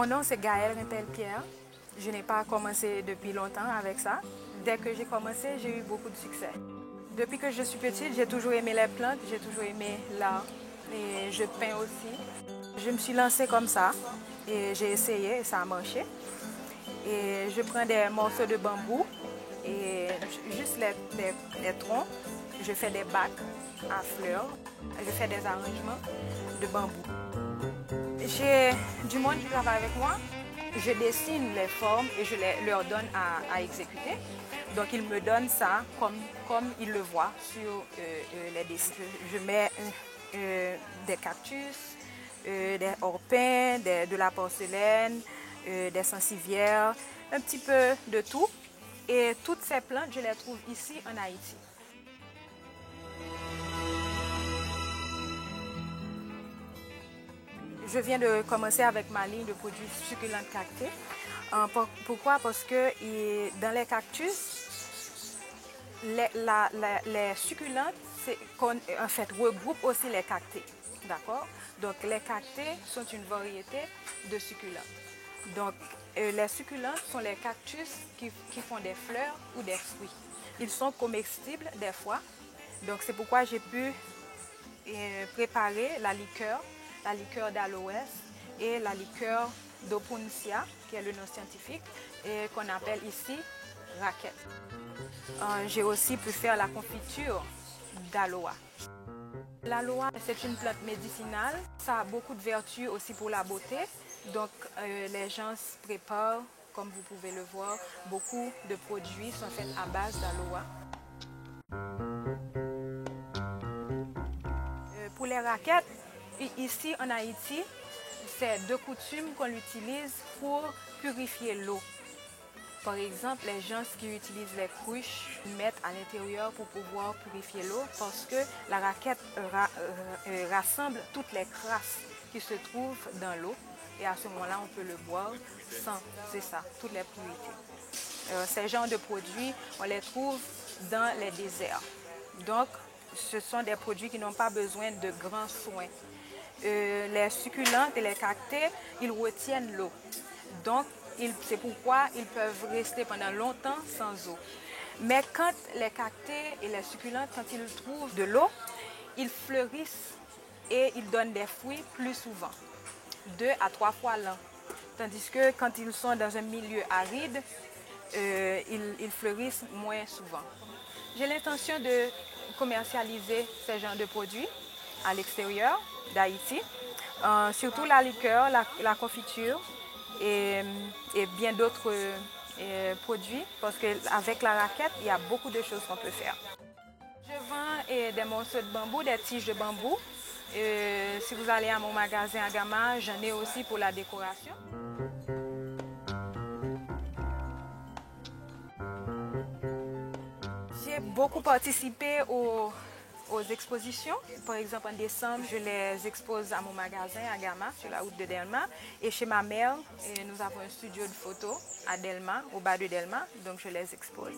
Mon nom c'est Gaëlle Rimpel-Pierre. Je n'ai pas commencé depuis longtemps avec ça. Dès que j'ai commencé, j'ai eu beaucoup de succès. Depuis que je suis petite, j'ai toujours aimé les plantes, j'ai toujours aimé l'art et je peins aussi. Je me suis lancée comme ça et j'ai essayé et ça a marché. Et je prends des morceaux de bambou et juste les troncs, je fais des bacs à fleurs, je fais des arrangements de bambou. J'ai du monde qui travaille avec moi, je dessine les formes et je leur donne à exécuter. Donc ils me donnent ça comme ils le voient sur les dessins. Je mets des cactus, des orpins, de la porcelaine, des sensivières, un petit peu de tout. Et toutes ces plantes, je les trouve ici en Haïti. Je viens de commencer avec ma ligne de produits succulentes cactés. Pourquoi? Parce que dans les cactus, les succulentes en fait, regroupent aussi les cactés. D'accord? Donc les cactés sont une variété de succulentes. Donc les succulentes sont les cactus qui font des fleurs ou des fruits. Ils sont comestibles des fois. Donc c'est pourquoi j'ai pu préparer la liqueur d'aloès et la liqueur d'opuntia, qui est le nom scientifique, et qu'on appelle ici raquette. J'ai aussi pu faire la confiture d'aloe. L'aloe, c'est une plante médicinale. Ça a beaucoup de vertus aussi pour la beauté. Donc, les gens se préparent, comme vous pouvez le voir, beaucoup de produits sont faits à base d'aloe. Pour les raquettes, ici en Haïti, c'est de coutume qu'on l'utilise pour purifier l'eau. Par exemple, les gens qui utilisent les cruches mettent à l'intérieur pour pouvoir purifier l'eau parce que la raquette rassemble toutes les crasses qui se trouvent dans l'eau et à ce moment-là, on peut le boire sans, c'est ça, toutes les puretés. Ces genres de produits, on les trouve dans les déserts. Donc, ce sont des produits qui n'ont pas besoin de grands soins. Les succulentes et les cactés, ils retiennent l'eau. Donc, c'est pourquoi ils peuvent rester pendant longtemps sans eau. Mais quand les cactés et les succulentes, quand ils trouvent de l'eau, ils fleurissent et ils donnent des fruits plus souvent, 2 à 3 fois l'an. Tandis que quand ils sont dans un milieu aride, ils fleurissent moins souvent. J'ai l'intention de commercialiser ces genres de produits à l'extérieur d'Haïti, surtout la liqueur, la confiture et bien d'autres produits, parce qu'avec la raquette, il y a beaucoup de choses qu'on peut faire. Je vends des morceaux de bambou, des tiges de bambou. Si vous allez à mon magasin à Gama, j'en ai aussi pour la décoration. J'ai beaucoup participé aux expositions. Par exemple, en décembre, je les expose à mon magasin à Gama, sur la route de Delma. Et chez ma mère, nous avons un studio de photo à Delma, au bas de Delma, donc je les expose.